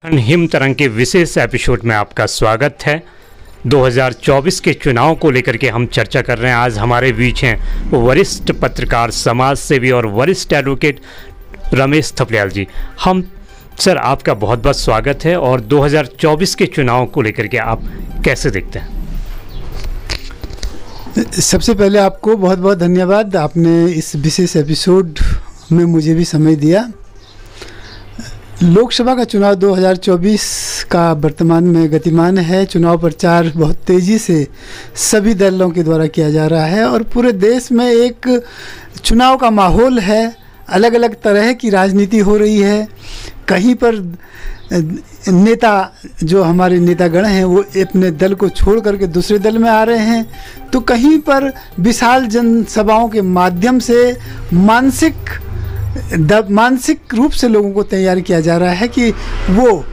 Him तरंग के विशेष episode में आपका स्वागत है। 2024 के चुनाव को लेकर के हम चर्चा कर रहे हैं। आज हमारे बीच हैं वरिष्ठ पत्रकार, समाज सेवी और वरिष्ठ एडवोकेट रमेश थपलियाल जी। हम सर आपका बहुत बहुत स्वागत है। और 2024 के चुनाव को लेकर के आप कैसे देखते हैं? सबसे पहले आपको बहुत बहुत धन्यवाद, आपने इस विशेष एपिसोड में मुझे भी समय दिया। लोकसभा का चुनाव 2024 का वर्तमान में गतिमान है। चुनाव प्रचार बहुत तेज़ी से सभी दलों के द्वारा किया जा रहा है और पूरे देश में एक चुनाव का माहौल है। अलग अलग तरह की राजनीति हो रही है। कहीं पर नेता, जो हमारे नेतागण हैं, वो अपने दल को छोड़ करके दूसरे दल में आ रहे हैं, तो कहीं पर विशाल जनसभाओं के माध्यम से मानसिक रूप से लोगों को तैयार किया जा रहा है कि वो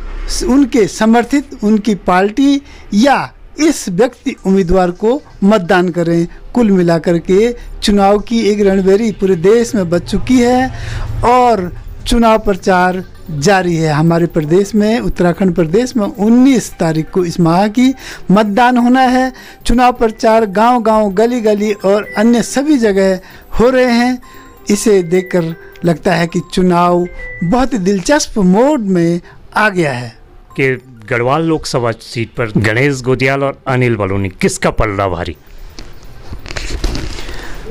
उनके समर्थित, उनकी पार्टी या इस व्यक्ति उम्मीदवार को मतदान करें। कुल मिलाकर के चुनाव की एक रणभेरी पूरे देश में बच चुकी है और चुनाव प्रचार जारी है। हमारे प्रदेश में, उत्तराखंड प्रदेश में 19 तारीख को इस माह की मतदान होना है। चुनाव प्रचार गांव-गांव, गली-गली और अन्य सभी जगह हो रहे हैं। इसे देखकर लगता है कि चुनाव बहुत दिलचस्प मोड में आ गया है। कि गढ़वाल लोकसभा सीट पर गणेश गोदियाल और अनिल बलूनी, किसका पलड़ा भारी?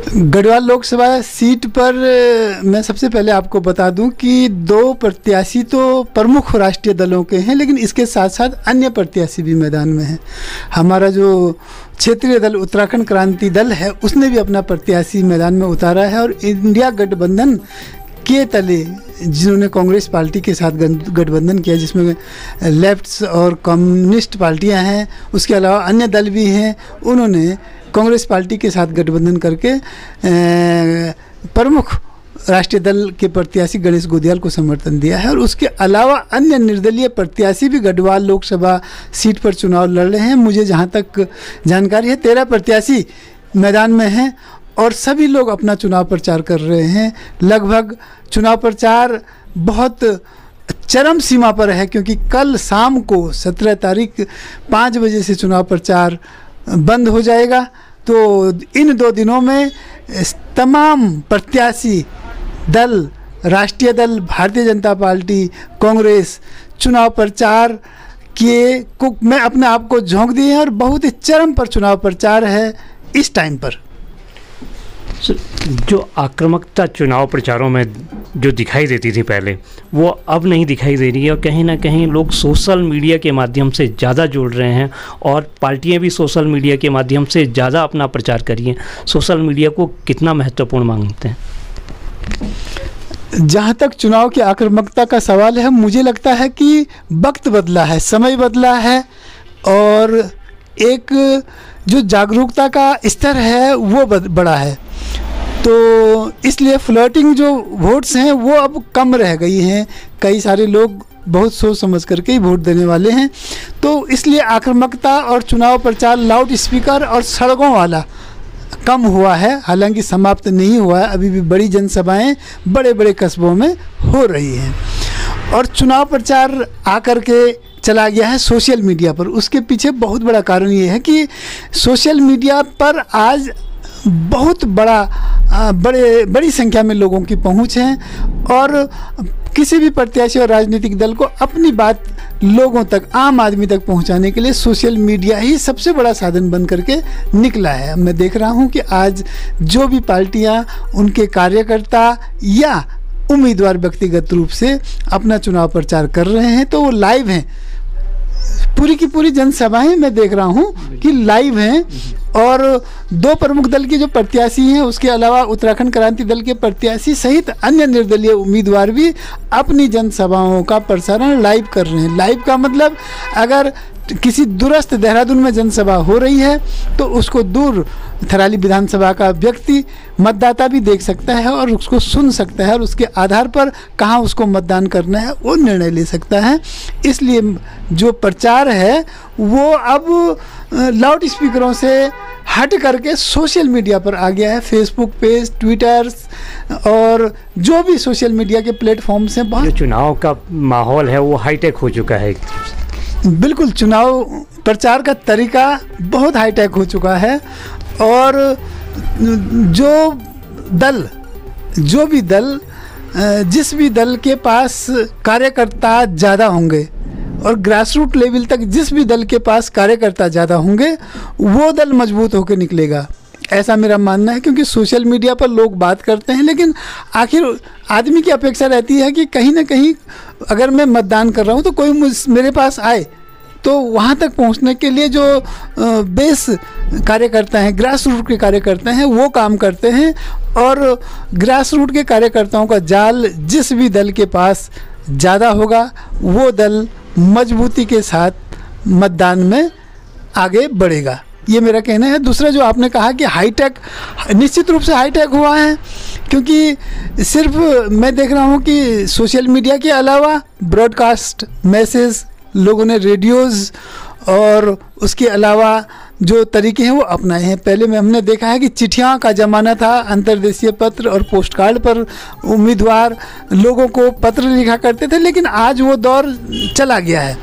गढ़वाल लोकसभा सीट पर मैं सबसे पहले आपको बता दूं कि 2 प्रत्याशी तो प्रमुख राष्ट्रीय दलों के हैं, लेकिन इसके साथ साथ अन्य प्रत्याशी भी मैदान में हैं। हमारा जो क्षेत्रीय दल उत्तराखंड क्रांति दल है, उसने भी अपना प्रत्याशी मैदान में उतारा है और इंडिया गठबंधन के तले, जिन्होंने कांग्रेस पार्टी के साथ गठबंधन किया, जिसमें लेफ्ट्स और कम्युनिस्ट पार्टियां हैं, उसके अलावा अन्य दल भी हैं, उन्होंने कांग्रेस पार्टी के साथ गठबंधन करके प्रमुख राष्ट्रीय दल के प्रत्याशी गणेश गोदियाल को समर्थन दिया है। और उसके अलावा अन्य निर्दलीय प्रत्याशी भी गढ़वाल लोकसभा सीट पर चुनाव लड़ रहे हैं। मुझे जहां तक जानकारी है, 13 प्रत्याशी मैदान में हैं और सभी लोग अपना चुनाव प्रचार कर रहे हैं। लगभग चुनाव प्रचार बहुत चरम सीमा पर है, क्योंकि कल शाम को 17 तारीख 5 बजे से चुनाव प्रचार बंद हो जाएगा। तो इन 2 दिनों में तमाम प्रत्याशी दल, राष्ट्रीय दल, भारतीय जनता पार्टी, कांग्रेस चुनाव प्रचार को मैं अपने आप को झोंक दिए हैं और बहुत ही चरम पर चुनाव प्रचार है इस टाइम पर। जो आक्रामकता चुनाव प्रचारों में जो दिखाई देती थी पहले, वो अब नहीं दिखाई दे रही है और कहीं ना कहीं लोग सोशल मीडिया के माध्यम से ज़्यादा जुड़ रहे हैं और पार्टियां भी सोशल मीडिया के माध्यम से ज़्यादा अपना प्रचार करिए। सोशल मीडिया को कितना महत्वपूर्ण मानते हैं? जहाँ तक चुनाव की आक्रामकता का सवाल है, मुझे लगता है कि वक्त बदला है, समय बदला है और एक जो जागरूकता का स्तर है वो बढ़ा है। तो इसलिए फ्लर्टिंग जो वोट्स हैं वो अब कम रह गई हैं। कई सारे लोग बहुत सोच समझ करके ही वोट देने वाले हैं। तो इसलिए आक्रामकता और चुनाव प्रचार लाउड स्पीकर और सड़कों वाला कम हुआ है। हालांकि समाप्त नहीं हुआ है, अभी भी बड़ी जनसभाएं बड़े बड़े कस्बों में हो रही हैं। और चुनाव प्रचार आकर के चला गया है सोशल मीडिया पर। उसके पीछे बहुत बड़ा कारण ये है कि सोशल मीडिया पर आज बहुत बड़ी संख्या में लोगों की पहुंच है और किसी भी प्रत्याशी और राजनीतिक दल को अपनी बात लोगों तक, आम आदमी तक पहुंचाने के लिए सोशल मीडिया ही सबसे बड़ा साधन बन करके निकला है। मैं देख रहा हूं कि आज जो भी पार्टियां, उनके कार्यकर्ता या उम्मीदवार व्यक्तिगत रूप से अपना चुनाव प्रचार कर रहे हैं, तो वो लाइव हैं। पूरी की पूरी जनसभाएं मैं देख रहा हूं कि लाइव हैं। और 2 प्रमुख दल के जो प्रत्याशी हैं, उसके अलावा उत्तराखंड क्रांति दल के प्रत्याशी सहित अन्य निर्दलीय उम्मीदवार भी अपनी जनसभाओं का प्रसारण लाइव कर रहे हैं। लाइव का मतलब, अगर किसी दूरस्थ देहरादून में जनसभा हो रही है तो उसको दूर थराली विधानसभा का व्यक्ति, मतदाता भी देख सकता है और उसको सुन सकता है और उसके आधार पर कहाँ उसको मतदान करना है वो निर्णय ले सकता है। इसलिए जो प्रचार है वो अब लाउड स्पीकरों से हट करके सोशल मीडिया पर आ गया है। फेसबुक पेज, ट्विटर, और जो भी सोशल मीडिया के प्लेटफॉर्म्स हैं जो बहुत चुनाव का माहौल है वो हाईटेक हो चुका है। बिल्कुल चुनाव प्रचार का तरीका बहुत हाईटेक हो चुका है और जो भी दल जिस भी दल के पास कार्यकर्ता ज़्यादा होंगे और ग्रास रूट लेवल तक जिस भी दल के पास कार्यकर्ता ज़्यादा होंगे वो दल मजबूत होकर निकलेगा, ऐसा मेरा मानना है। क्योंकि सोशल मीडिया पर लोग बात करते हैं लेकिन आखिर आदमी की अपेक्षा रहती है कि कहीं ना कहीं अगर मैं मतदान कर रहा हूँ तो कोई मेरे पास आए, तो वहाँ तक पहुँचने के लिए जो बेस कार्यकर्ता हैं, ग्रास रूट के कार्यकर्ता हैं, वो काम करते हैं और ग्रास रूट के कार्यकर्ताओं का जाल जिस भी दल के पास ज़्यादा होगा वो दल मजबूती के साथ मतदान में आगे बढ़ेगा, ये मेरा कहना है। दूसरा जो आपने कहा कि हाईटेक, निश्चित रूप से हाईटेक हुआ है क्योंकि सिर्फ मैं देख रहा हूँ कि सोशल मीडिया के अलावा ब्रॉडकास्ट मैसेज लोगों ने रेडियोज़ और उसके अलावा जो तरीके हैं वो अपनाए हैं। पहले में हमने देखा है कि चिट्ठियाँ का ज़माना था, अंतर्देशीय पत्र और पोस्ट कार्ड पर उम्मीदवार लोगों को पत्र लिखा करते थे, लेकिन आज वो दौर चला गया है।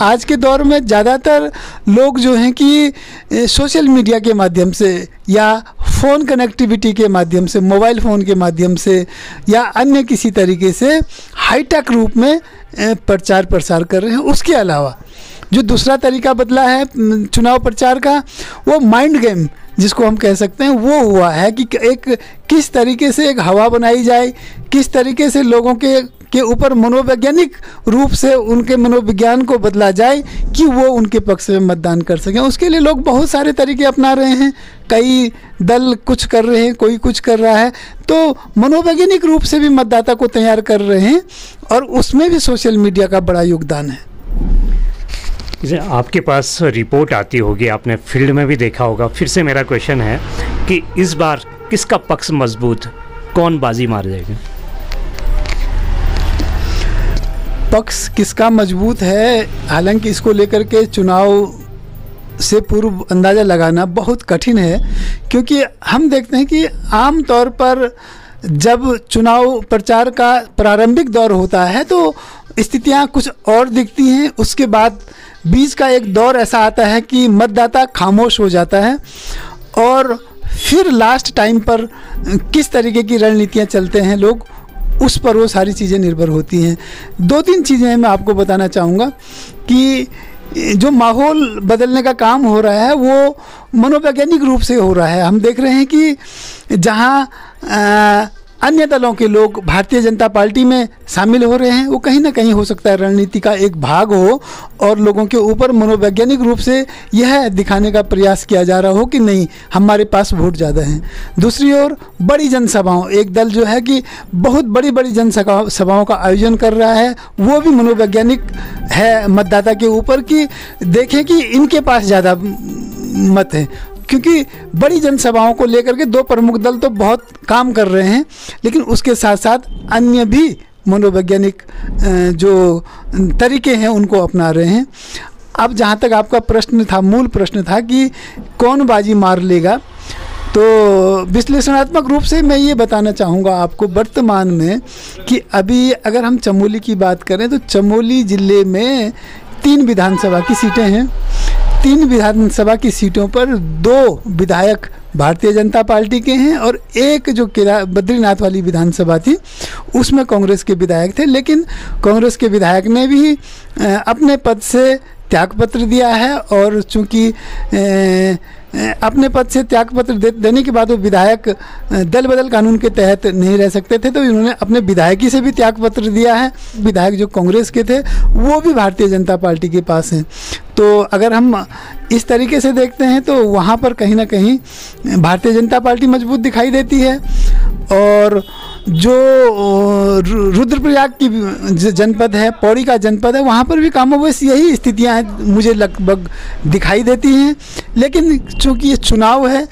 आज के दौर में ज़्यादातर लोग जो हैं कि सोशल मीडिया के माध्यम से या फ़ोन कनेक्टिविटी के माध्यम से, मोबाइल फ़ोन के माध्यम से या अन्य किसी तरीके से हाईटेक रूप में प्रचार प्रसार कर रहे हैं। उसके अलावा जो दूसरा तरीका बदला है चुनाव प्रचार का, वो माइंड गेम जिसको हम कह सकते हैं वो हुआ है कि एक किस तरीके से एक हवा बनाई जाए, किस तरीके से लोगों के ऊपर मनोवैज्ञानिक रूप से उनके मनोविज्ञान को बदला जाए कि वो उनके पक्ष में मतदान कर सकें। उसके लिए लोग बहुत सारे तरीके अपना रहे हैं, कई दल कुछ कर रहे हैं, कोई कुछ कर रहा है, तो मनोवैज्ञानिक रूप से भी मतदाता को तैयार कर रहे हैं और उसमें भी सोशल मीडिया का बड़ा योगदान है। आपके पास रिपोर्ट आती होगी, आपने फील्ड में भी देखा होगा। फिर से मेरा क्वेश्चन है कि इस बार किसका पक्ष मजबूत, कौन बाजी मार जाएगा? पक्ष किसका मजबूत है, हालांकि इसको लेकर के चुनाव से पूर्व अंदाज़ा लगाना बहुत कठिन है, क्योंकि हम देखते हैं कि आम तौर पर जब चुनाव प्रचार का प्रारंभिक दौर होता है तो स्थितियां कुछ और दिखती हैं, उसके बाद बीच का एक दौर ऐसा आता है कि मतदाता खामोश हो जाता है और फिर लास्ट टाइम पर किस तरीके की रणनीतियां चलते हैं लोग, उस पर वो सारी चीज़ें निर्भर होती हैं। दो तीन चीज़ें मैं आपको बताना चाहूँगा कि जो माहौल बदलने का काम हो रहा है वो मनोवैज्ञानिक रूप से हो रहा है। हम देख रहे हैं कि जहाँ अन्य दलों के लोग भारतीय जनता पार्टी में शामिल हो रहे हैं, वो कहीं ना कहीं हो सकता है रणनीति का एक भाग हो और लोगों के ऊपर मनोवैज्ञानिक रूप से यह दिखाने का प्रयास किया जा रहा हो कि नहीं, हमारे पास वोट ज़्यादा हैं। दूसरी ओर बड़ी जनसभाओं, एक दल जो है कि बहुत बड़ी बड़ी जनसभाओं का आयोजन कर रहा है, वो भी मनोवैज्ञानिक है मतदाता के ऊपर कि देखें कि इनके पास ज़्यादा मत है, क्योंकि बड़ी जनसभाओं को लेकर के दो प्रमुख दल तो बहुत काम कर रहे हैं, लेकिन उसके साथ साथ अन्य भी मनोवैज्ञानिक जो तरीके हैं उनको अपना रहे हैं। अब जहाँ तक आपका प्रश्न था, मूल प्रश्न था कि कौन बाजी मार लेगा, तो विश्लेषणात्मक रूप से मैं ये बताना चाहूँगा आपको वर्तमान में कि अभी अगर हम चमोली की बात करें तो चमोली ज़िले में 3 विधानसभा की सीटें हैं। 3 विधानसभा की सीटों पर 2 विधायक भारतीय जनता पार्टी के हैं और एक जो बद्रीनाथ वाली विधानसभा थी उसमें कांग्रेस के विधायक थे, लेकिन कांग्रेस के विधायक ने भी अपने पद से त्यागपत्र दिया है और चूँकि अपने पद से त्यागपत्र देने के बाद वो विधायक दल बदल कानून के तहत नहीं रह सकते थे, तो इन्होंने अपने विधायकी से भी त्यागपत्र दिया है। विधायक जो कांग्रेस के थे वो भी भारतीय जनता पार्टी के पास हैं। तो अगर हम इस तरीके से देखते हैं तो वहाँ पर कहीं ना कहीं भारतीय जनता पार्टी मजबूत दिखाई देती है। और जो रुद्रप्रयाग की जनपद है, पौड़ी का जनपद है, वहाँ पर भी कमोबेश यही स्थितियाँ मुझे लगभग दिखाई देती हैं। लेकिन चूँकि ये चुनाव है,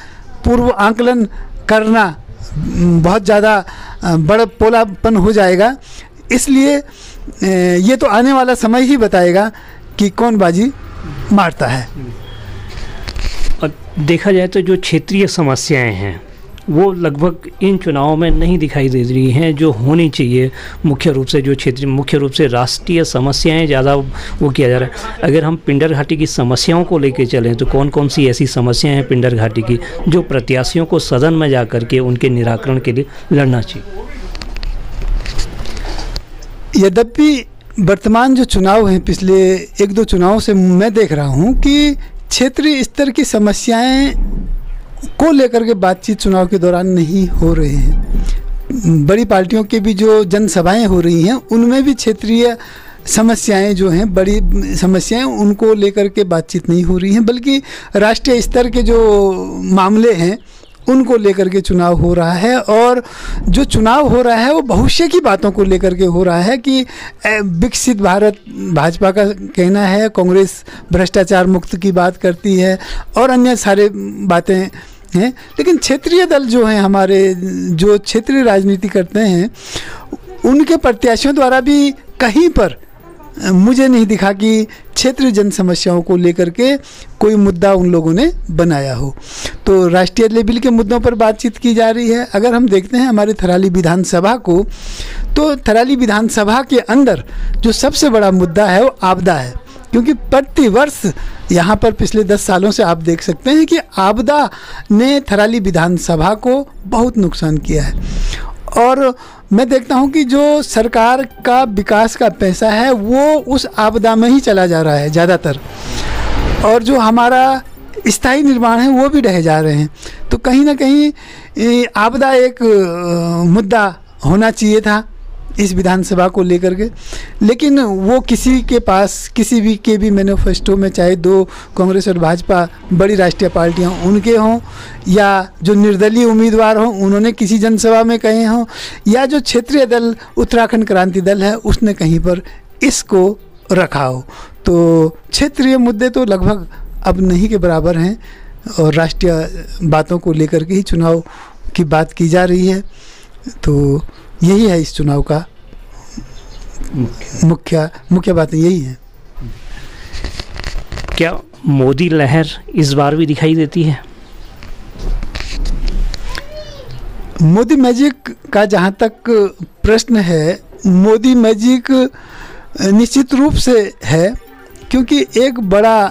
पूर्व आंकलन करना बहुत ज़्यादा बड़ा पोलापन हो जाएगा, इसलिए ये तो आने वाला समय ही बताएगा कि कौन बाजी मारता है। और देखा जाए तो जो क्षेत्रीय समस्याएं हैं वो लगभग इन चुनावों में नहीं दिखाई दे रही हैं जो होनी चाहिए। मुख्य रूप से जो क्षेत्रीय, मुख्य रूप से राष्ट्रीय समस्याएं ज़्यादा वो किया जा रहा है। अगर हम पिंडर घाटी की समस्याओं को लेकर चलें तो कौन कौन सी ऐसी समस्याएं हैं पिंडर घाटी की जो प्रत्याशियों को सदन में जा कर के उनके निराकरण के लिए लड़ना चाहिए? यद्यपि वर्तमान जो चुनाव हैं, पिछले 1-2 चुनावों से मैं देख रहा हूं कि क्षेत्रीय स्तर की समस्याएं को लेकर के बातचीत चुनाव के दौरान नहीं हो रही हैं। बड़ी पार्टियों की भी जो जनसभाएं हो रही हैं उनमें भी क्षेत्रीय समस्याएं जो हैं, बड़ी समस्याएं, उनको लेकर के बातचीत नहीं हो रही हैं, बल्कि राष्ट्रीय स्तर के जो मामले हैं उनको लेकर के चुनाव हो रहा है। और जो चुनाव हो रहा है वो भविष्य की बातों को लेकर के हो रहा है कि विकसित भारत भाजपा का कहना है, कांग्रेस भ्रष्टाचार मुक्त की बात करती है और अन्य सारे बातें हैं। लेकिन क्षेत्रीय दल जो हैं हमारे, जो क्षेत्रीय राजनीति करते हैं, उनके प्रत्याशियों द्वारा भी कहीं पर मुझे नहीं दिखा कि क्षेत्रीय जन समस्याओं को लेकर के कोई मुद्दा उन लोगों ने बनाया हो। तो राष्ट्रीय लेवल के मुद्दों पर बातचीत की जा रही है। अगर हम देखते हैं हमारी थराली विधानसभा को, तो थराली विधानसभा के अंदर जो सबसे बड़ा मुद्दा है वो आपदा है, क्योंकि प्रतिवर्ष यहाँ पर पिछले 10 सालों से आप देख सकते हैं कि आपदा ने थराली विधानसभा को बहुत नुकसान किया है। और मैं देखता हूँ कि जो सरकार का विकास का पैसा है वो उस आपदा में ही चला जा रहा है ज़्यादातर, और जो हमारा स्थायी निर्माण है वो भी ढह जा रहे हैं। तो कहीं ना कहीं आपदा एक मुद्दा होना चाहिए था इस विधानसभा को लेकर के, लेकिन वो किसी के पास, किसी भी के भी मैनिफेस्टो में, चाहे 2 कांग्रेस और भाजपा बड़ी राष्ट्रीय पार्टियां उनके हों, या जो निर्दलीय उम्मीदवार हों उन्होंने किसी जनसभा में कहे हों, या जो क्षेत्रीय दल उत्तराखंड क्रांति दल है उसने कहीं पर इसको रखा हो। तो क्षेत्रीय मुद्दे तो लगभग अब नहीं के बराबर हैं और राष्ट्रीय बातों को लेकर के ही चुनाव की बात की जा रही है। तो यही है इस चुनाव का मुख्य बातें यही है। क्या मोदी लहर इस बार भी दिखाई देती है? मोदी मैजिक का जहाँ तक प्रश्न है, मोदी मैजिक निश्चित रूप से है, क्योंकि एक बड़ा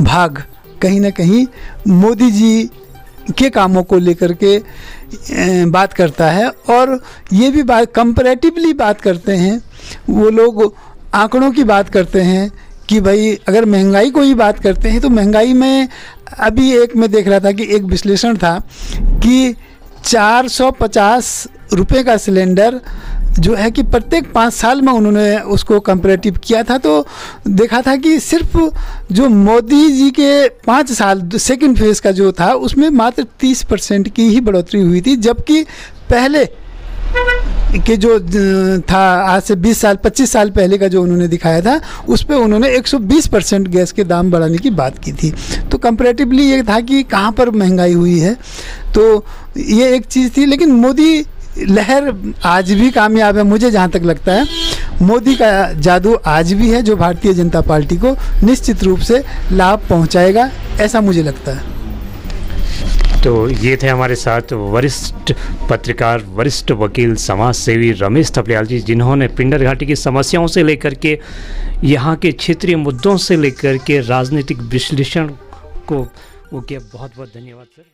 भाग कहीं ना कहीं मोदी जी के कामों को लेकर के बात करता है। और ये भी बात कंपैरेटिवली बात करते हैं, वो लोग आंकड़ों की बात करते हैं कि भाई अगर महंगाई को ही बात करते हैं तो महंगाई में अभी एक मैं देख रहा था कि एक विश्लेषण था कि 450 रुपये का सिलेंडर जो है कि प्रत्येक 5 साल में उन्होंने उसको कंपैरेटिव किया था, तो देखा था कि सिर्फ जो मोदी जी के 5 साल सेकंड फेज का जो था उसमें मात्र 30% की ही बढ़ोतरी हुई थी, जबकि पहले के जो था आज से 20 साल 25 साल पहले का जो उन्होंने दिखाया था उस पर उन्होंने 120% गैस के दाम बढ़ाने की बात की थी। तो कंपैरेटिवली ये था कि कहाँ पर महंगाई हुई है, तो ये एक चीज़ थी। लेकिन मोदी लहर आज भी कामयाब है, मुझे जहाँ तक लगता है मोदी का जादू आज भी है जो भारतीय जनता पार्टी को निश्चित रूप से लाभ पहुँचाएगा, ऐसा मुझे लगता है। तो ये थे हमारे साथ वरिष्ठ पत्रकार, वरिष्ठ वकील, समाज सेवी रमेश थपलियाल जी, जिन्होंने पिंडर घाटी की समस्याओं से लेकर के यहाँ के क्षेत्रीय मुद्दों से लेकर के राजनीतिक विश्लेषण को वो किया। बहुत बहुत धन्यवाद सर।